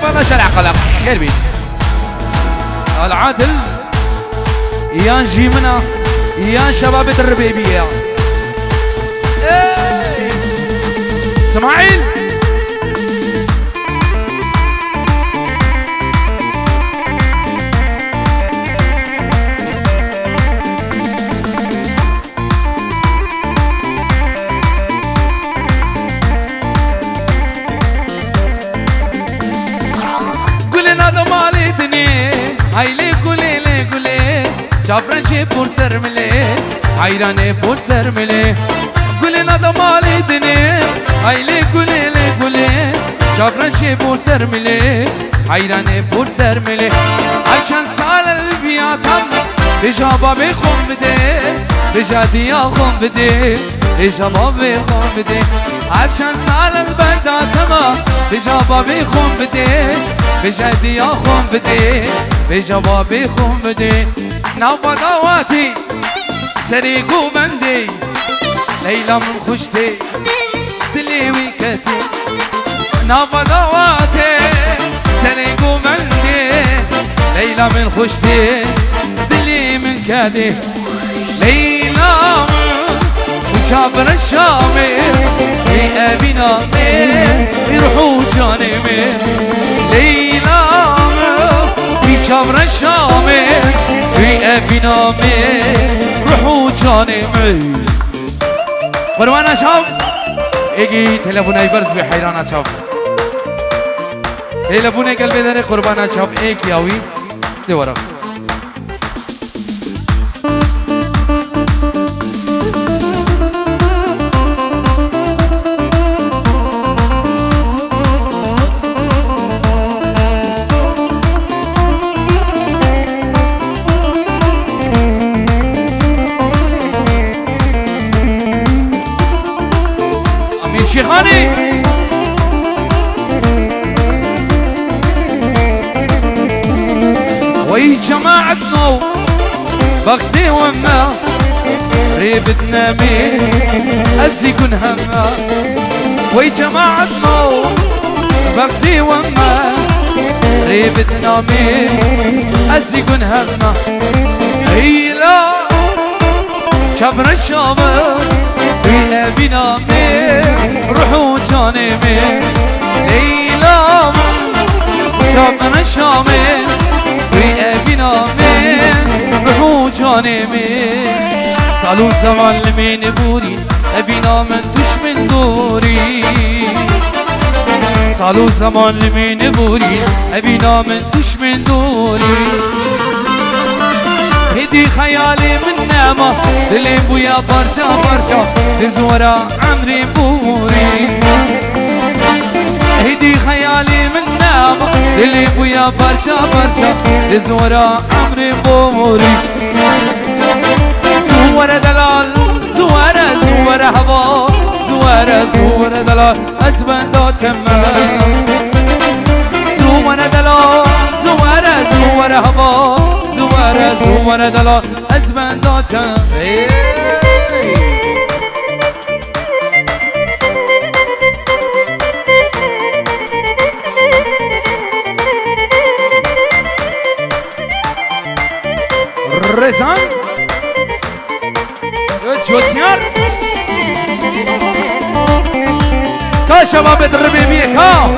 قربانا شرع قلق خير بيت العادل يا جيمنا يا شباب الربيبية اسماعيل هایلی گله گله چابرشی پر سر مله حیرانه پر سر مله گله ندمالی دنه هایلی گله گله چابرشی پر سر مله حیرانه پر سر مله هر چند سال البیا کم بجا بابی خون بده بجا دیا خون بده بجا بابی خون بده هر چند سال البدا کما بجا بابی خون بده بجا دیا خون بده بجا بابی خون بده نو بداواتی سری گو بندی لیلا من خوشتی دلی وی کتی نو بداواتی سری گو بندی لیلا من خوشتی دلی من کتی لیلا من وجابر الشامر في أبي نامر يروحوا جانمر ليلى في شمر الشامر في أبي نامر روحوا جانمر قربانا شاف اجي تلفوني برز بحيرانا شاف تلفوني قلبي داري قربانا شاف ايك ياوي دي ورا شيخاني وي جماعتنا بغدي وما ريبتنا مين أزيكن هما وي جماعتنا بغدي وما ريبتنا مين أزيكن هما هيلا شبر الشامر في أبي نامر روحوا جانمر ليلى شامر الشامر في أبي نامر روحوا جانمر سالو زمان لمن بوري أبي نامن دشمن دوري سالو زمان لمن بوري أبي نامن دشمن دوري هدي خيالي من نعمة دلي بويا برجا برجا لزورا عمري بوري هدي خيالي من نعمة دلي بويا برجا برجا لزورا عمري بوري زورا دلال زورا زورا هوا زورا زورا دلال أزبن دا تمام زورا دلال زورا زورا هوا زورا زورا دلال أزبن دا تمام رزان جوتيار كا شباب الربيبية كا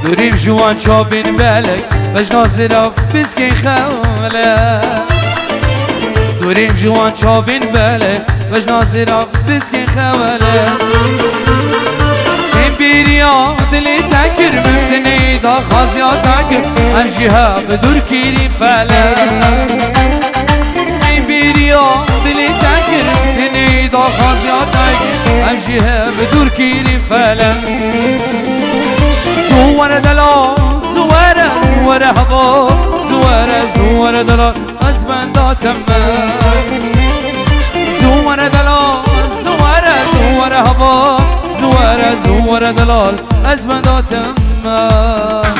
دوريم جوان شابين بالك باش ناظرة بسكي خولة دوريم جوان شابين بالك باش ناظرة بسكي خولة بيريا دلي تاكر ممتني دا خازيا تاكر امجيها بدور كيري فلا بيريا دلي تاكر ممتني دا خازيا تاكر امجيها بدور كيري فلا زوار دلا زوار زوار هوا زوار زوار دلا أزبن دا تمام زوار دلا زوار زوار هوا زوار زوار دلال أزبن دا تمام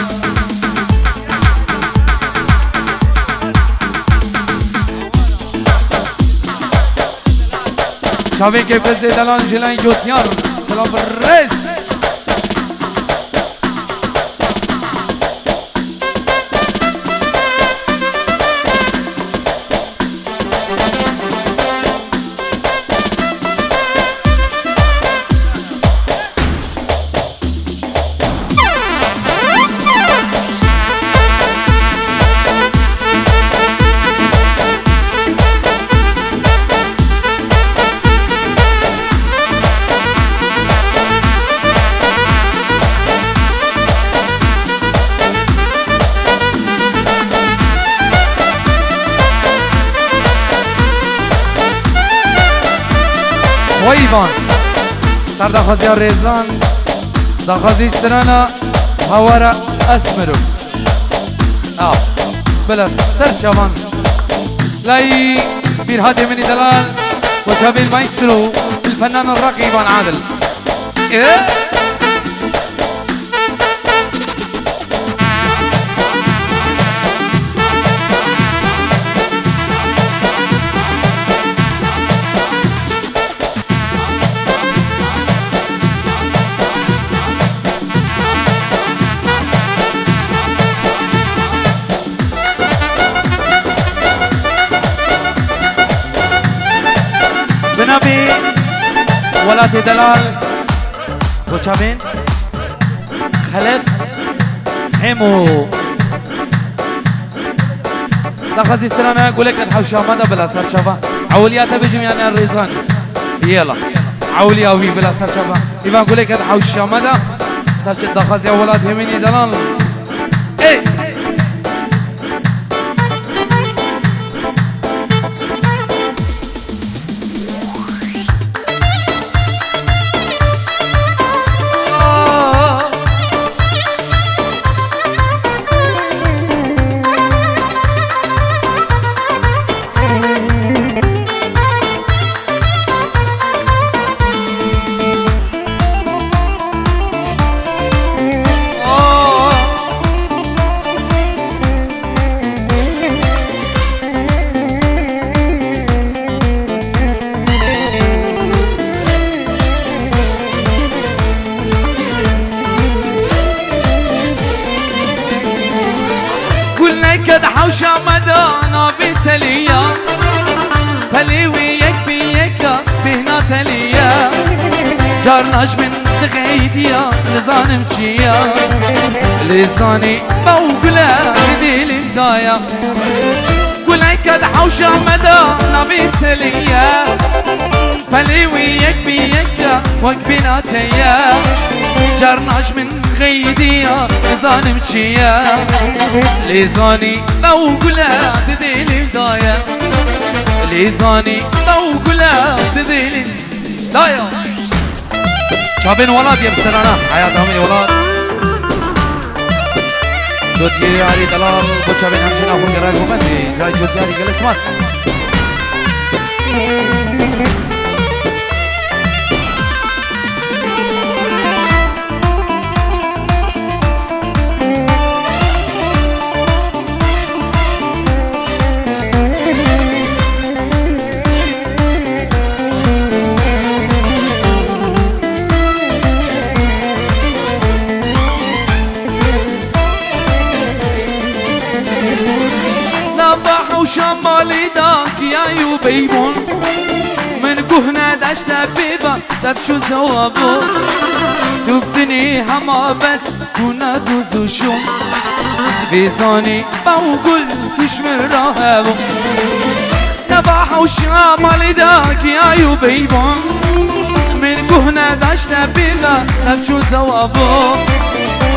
شابه که بزه دلان جلن یوتیار سلام رس وایوان سر دخوازی ها ریزان دخوازی استرانا هوارا اسمرو بلا سر چوان لاي بير هادي مني دلال وشابي المايسترو الفنان الراقي ايفان عادل إيه؟ بنابي ولاتي دلال وشابين خلف حمو دخزي استرانا قولك الحوشة ماذا بلا سر شفا عوليات بجم يعني الريزان يلا عولياوي بلا سر شفا إيمان قولك الحوشة ماذا سر شد دخزي ولات هميني دلال ايه كد حوشة مدانا بتليا تليويك بيك بهنا تليا جارناش من تغيديا لزان مشيا لزاني موقلا بديل بدايا قولي كد حوشة مدانا بتليا تليويك بيك وكبنا تيا جارناش من غيديا لزان مشيا لزاني موقلا بديل بدايا لزاني موقلا بديل بدايا شابين ولاد يا بسرانا حياتهم يا ولاد دوتي ياري دلال بشابين همشين أخو قراء قومتي جاي دوتي ياري قلس ماس وشمالي داك يا يوبيبون من كهنا دشت بيبا تبشو زوابو دوبتني هما بس كنا دوزوشون بيزاني بوقل تشمر راهبو نباح وشمالي داك يا يوبيبون من كهنا دشت بيبا تبشو زوابو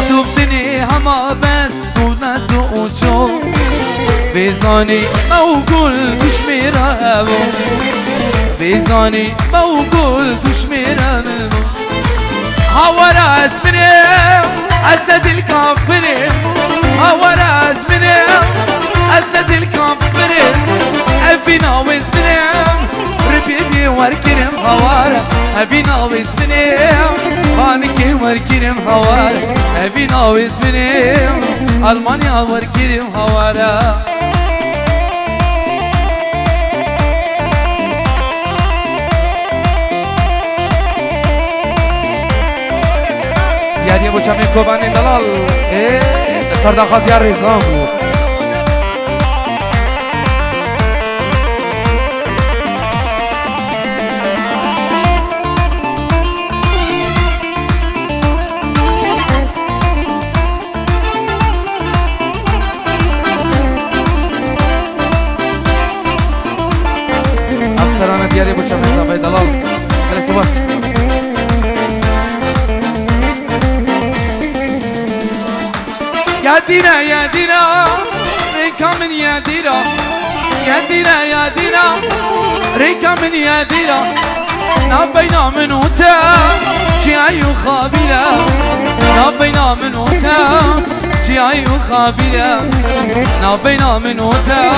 دوبتني هما بس كنا دوزوشون بيزاني موقول كشمير أبو بيزاني موقول كشمير أبو هاورا اسمني أسند الكافرين هاورا اسمني أسند الكافرين أبينا واسمني ربيبي وركرم هوارا أبينا واسمني بانكي وركرم هوارا أبينا واسمني ألمانيا وركرم هوارا دیاریه بو چمین کوبانی دلال سردا خازیار ریزان بود افسران دیاری بو چمین زبای دلال خلص باس يدينا يدينا ريكا من يدينا يدينا يدينا ريكا من يدينا نبينا من وتا جاي وخابيلا نبينا من وتا جاي وخابيلا نبينا من وتا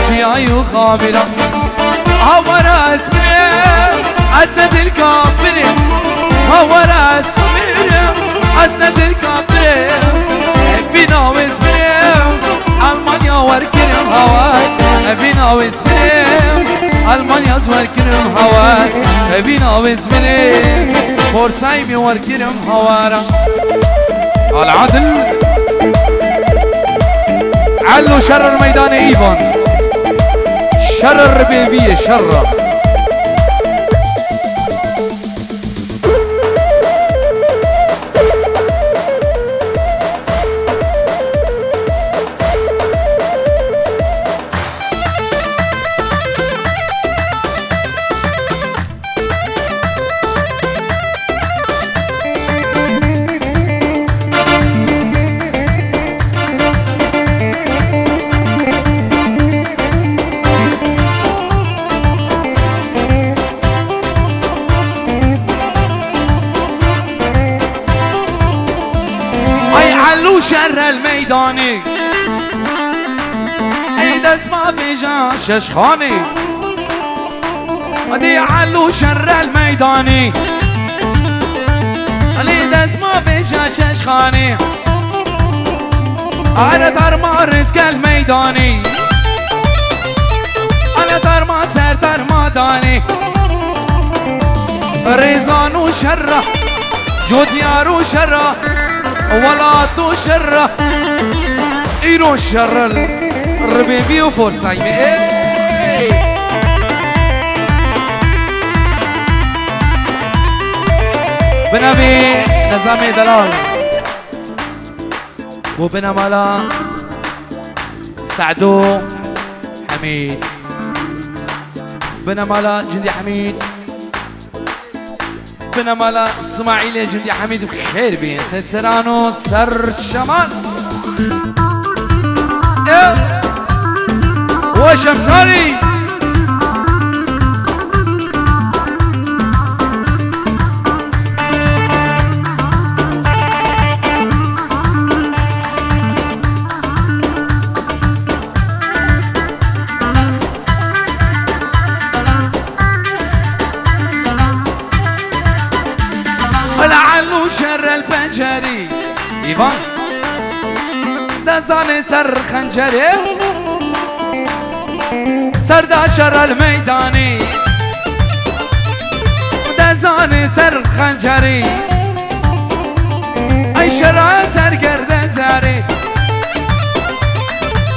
جاي وخابيلا هورا اسمي اسد الكافر هورا اسمي اسد الكافر بينا واسمريم ألمانيا وركرم هواي بينا واسمريم ألمانيا وركرم هواي بينا واسمريم فورسايمي وركرم هوارا العدل علو شر الميدان ايفان شر الربيبية شر شر الميداني عيد اسمع بيجان ششخاني ودي علو شر الميداني عيد اسمع بيجان ششخاني على ترما رزق الميداني على ترما سر ترما داني ريزان وشره جوديار وشره ولا تو شر ايرو شر الربيبي وفورسايمي بنامي نظامي دلال وبنامالا سعدو حميد بنامالا جندي حميد بنامالا اسماعيل جندي حميد بخير بين سرانو سر شمال وشمساري لعلو شر البنجري ايفان دزاني سر خنجري سردا شر الميداني دزاني سر خنجري اي شرع سر گرد زاري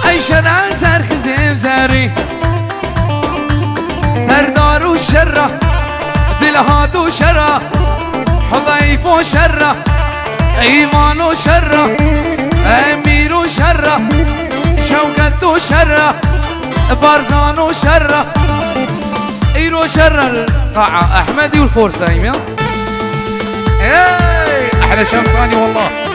اي شرع سر خزيم زاري سردار وشره دلهات وشره حضيف وشره ايمان وشره امير وشره شوكت وشره بارزان وشره ايرو شر القاعه احمدي والفورسايم اي احلى شمساني والله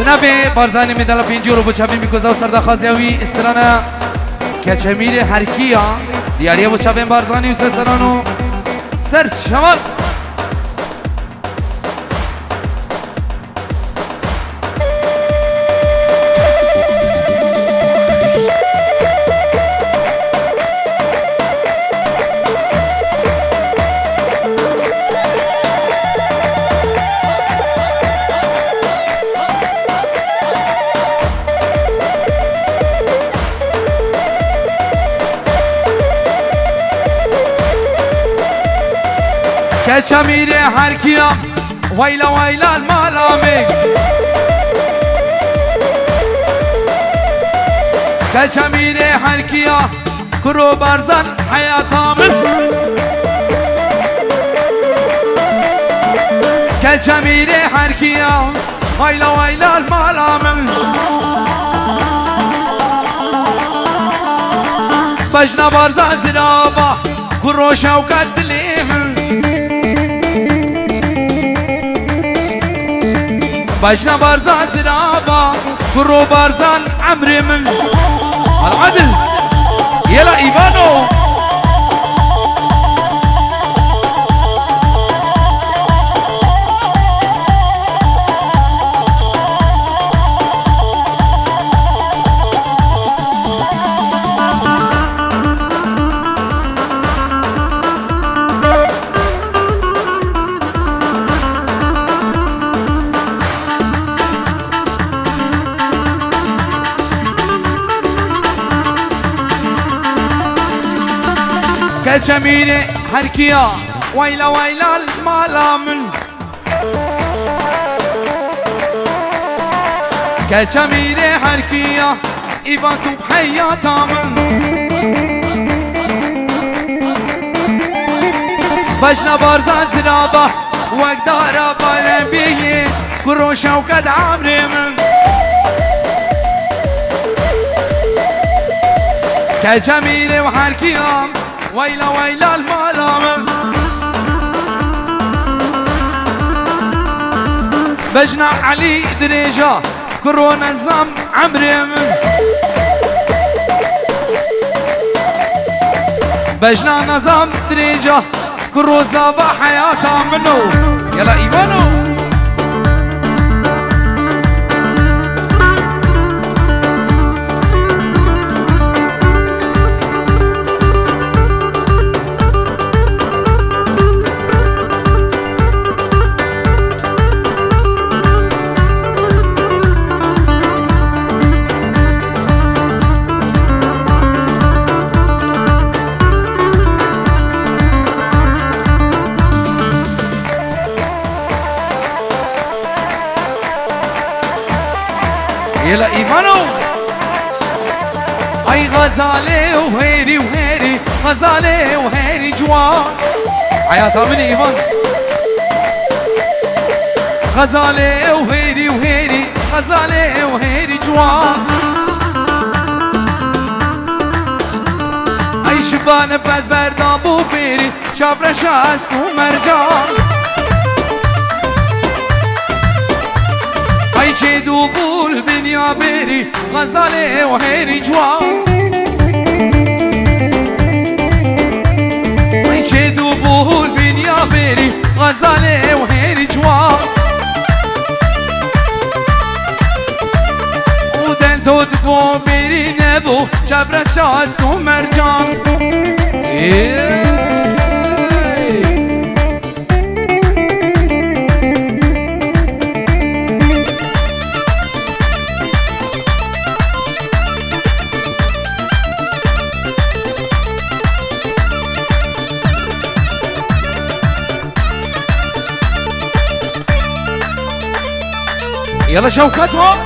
بنابه بارزانی میدالا 5 رو بچابی میکوزه و سردا خازیاوی استرانا کچمیر حرکیه دیاریه بچابی بارزانی و سرانو سر شمال كشميري حركيا ويلا ويلا الملامي كشميري حركيا كرو برزن حياة من كشميري حركيا ويلا ويلا الملامي بجنا برزن زرابا كرو شوكت دليم بجنا برزان زرابا كرو برزان عمري من العدل يلا ايفانو كشميري حركيا ويلا ويلا الملامن كشميري حركيا إيفانتو بحياتا من بجنا بارزان زرابا وقدارا بالنبيه كرو شوكت عمري من كشميري وحركيا ويلا ويلا الملامن بجنا علي دريجة كرو نظام عمري من بجنا نظام دريجة كرو زابا حياتا منو يلا ايمانو يلا ايفانو اي غزالي وهيري وهيري غزالي وهيري جوان حياتها من ايفان غزالي وهيري وهيري غزالي وهيري جوان اي شبان بس برداب وبيري شابر شاس ومرجان اي جدو بول بنيا بيري غزالي وهيري جوان اي جدو بول بنيا بيري غزالي وهيري جوان ودن دود بو بيري نبو جبر شاس ومرجان يلا شوكتهم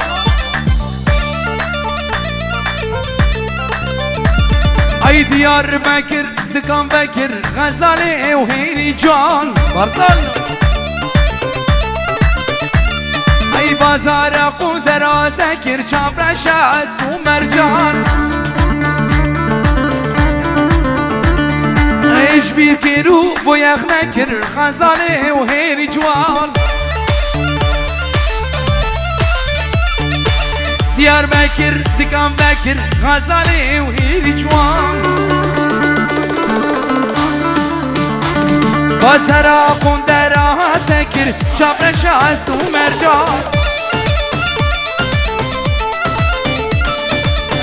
اي ديار بكر دكان بكر غزالي وهيري جان برزل اي بازار قدرة دكر شابر شاس ومرجان ايش بيكرو بويخ نكر غزالي وهيري جوان ديار بكر دكان بكر غزالي وهيري جوان بازارا قندرا تكر شابر شاس ومرجان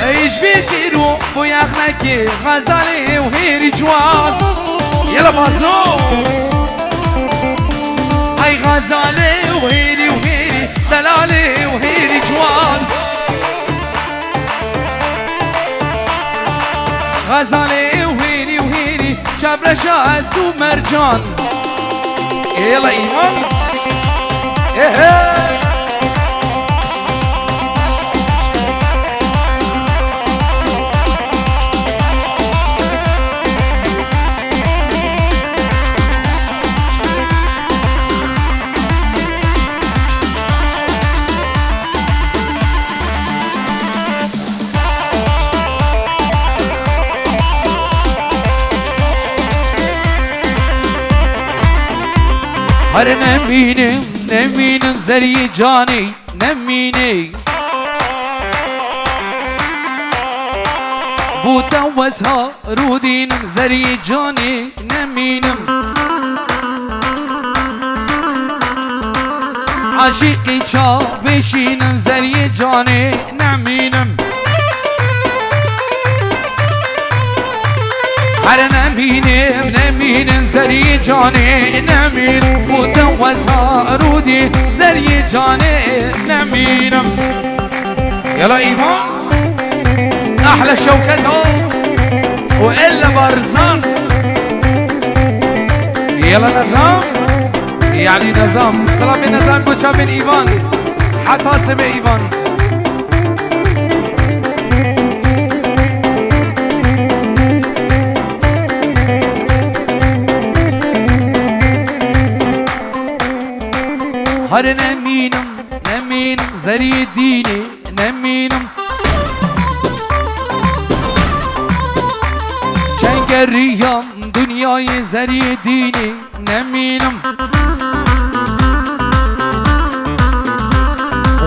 ايش بيكيرو بويخ نكر غزالي وهيري جوان يلا بارزو اي غزالي وهيري وهيري دلالي وهيري جوان غزالي وهيري وهيري شابر شاس ومرجان يلا ايمان ايه هر نمینم زری جانی نمینی بوتا وزها رودینم زری جانی نمینم عاشقی چا بشینم زری جانی نمینم هر نمینم زری جانی نمینم متوزها رودی زری جانی نمینم يلا ايمان احلى شوكته والا برزان يلا نظام يعني نظام سلام نظام بوشا من ايمان حتى سمع ايمان هر نمینم زری دینی نمینم چنگریم دنیای زری دینی نمینم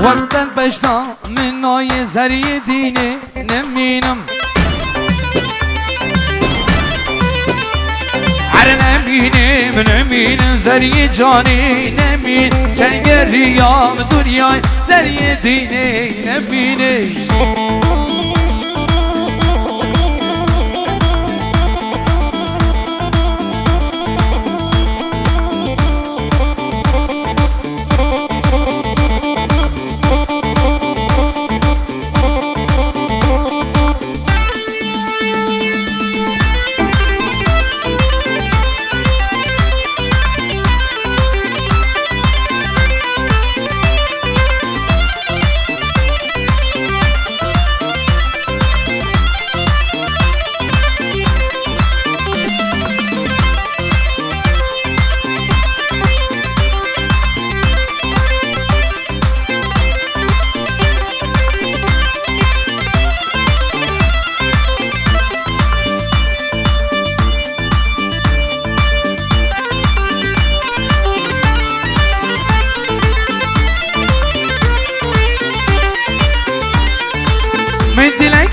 وقتن بجنا منای زری دینی نمینم هر نمینم زری جانی نمین چنگریم دنیای زری دینی نمینی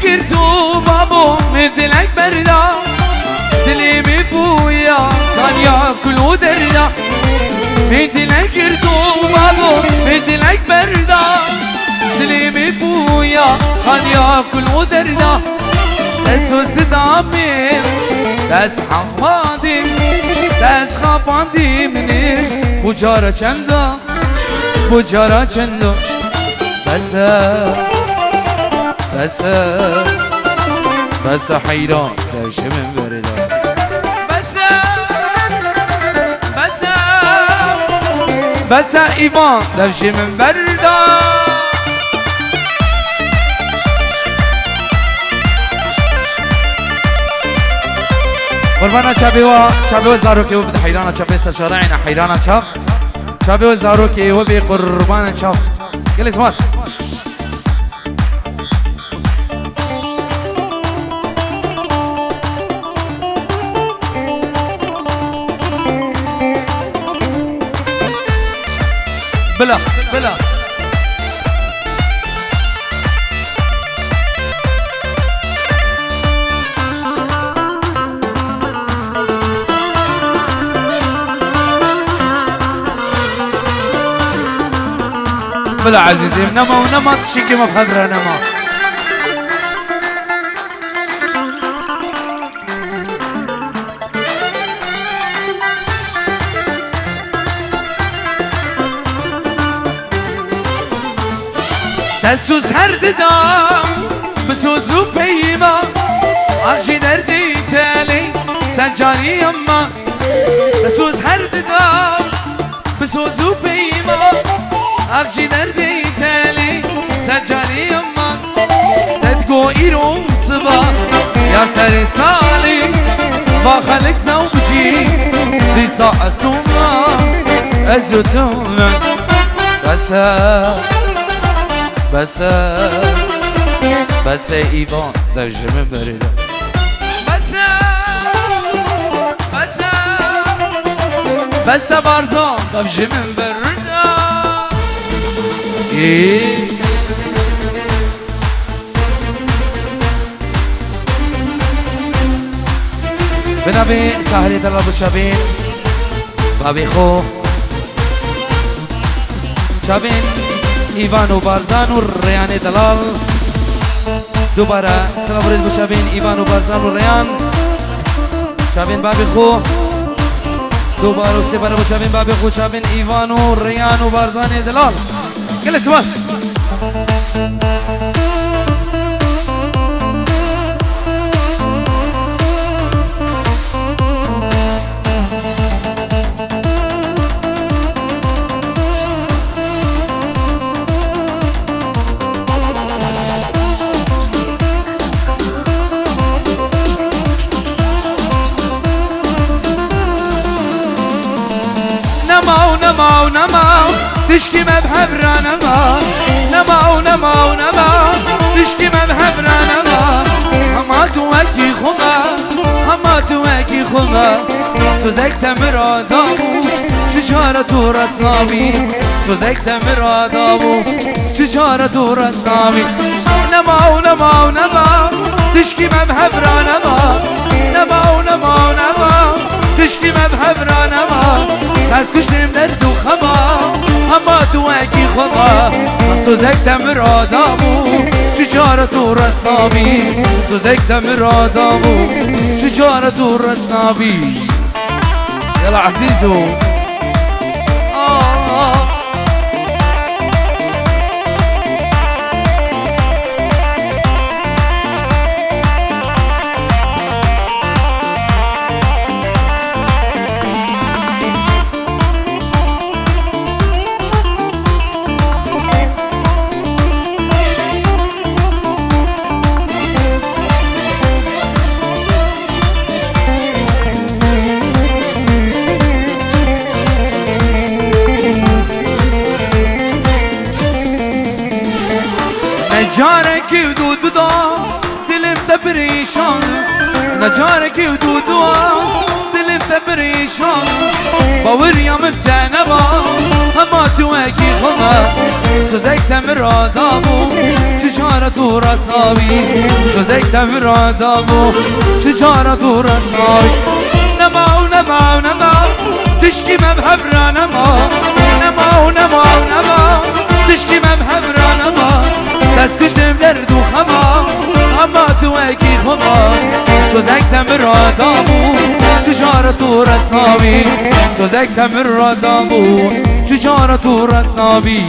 گردو بابو مثلك بردا دلي ببويا كان ياكل دردا مثلك گردو بابو مثلك بردا دلي ببويا كان ياكل دردا تسوس دامي تس خفاندي منيس بجارة چندا بس حيران داش من بردا بس ايمان داش من بردا قربانا چابه زاروكي وبد حيرانا چابه سشارعنا حيرانا چابه زاروكي وبي قربانا چاب يلا اسماس بلا بلا عزيزي نما ونما تشيكي مفهدرة نما تسوس هر ددام بسوزو بيما عرشي دردي تالي سجاني يما تسوس هر ددام سوزو پیما اخشی دردی تلی سجالی امان تدگو ایرو صبا یا سر سالی با خلق زوجی دیسا از دوما از دوما بس ایوان در جمع بریده بس بارزان در جمع بریده بنابی سهری دلال بشابین بابی خو شابین ایوان و بارزان و ریان دلال دوباره سلام ورد بشابین ایوان و بارزان و ریان شابین بابی خو دوباره و سه باره بشابین بابی خو شابین ایوان و ریان و بارزان دلال گله سواس نماو تشكي مذهب رانا نماو تشكي مذهب رانا هما توكي خما سوزك تمرادامو تجارة ورسنامي سوزك تمرادامو تجارة ورسنامي نماو تشكي مذهب رانا نماو تشكي مذهب رانا از کشتیم درد و خما اما تو اکی خدا سوزک تمرادامو تجارت و رسنامی سوزک تمرادامو تجارت و رسنامی يلا عزيزو نجارك ودود دلم تبريشان نجارك ودود دلم تبريشان باور يا مبتنبا هما تواكي خما سوزك تمرادامو تجارة ورسناوي سوزك تمرادامو تجارة ورسناوي نماو تشكي مذهب رانا نماو تشكي مذهب رانا دست کشتم درد و خما اما تو اکی خما سوزک تمرادامو تجارت و رسناوی سوزک تمرادامو تجارت و رسناوی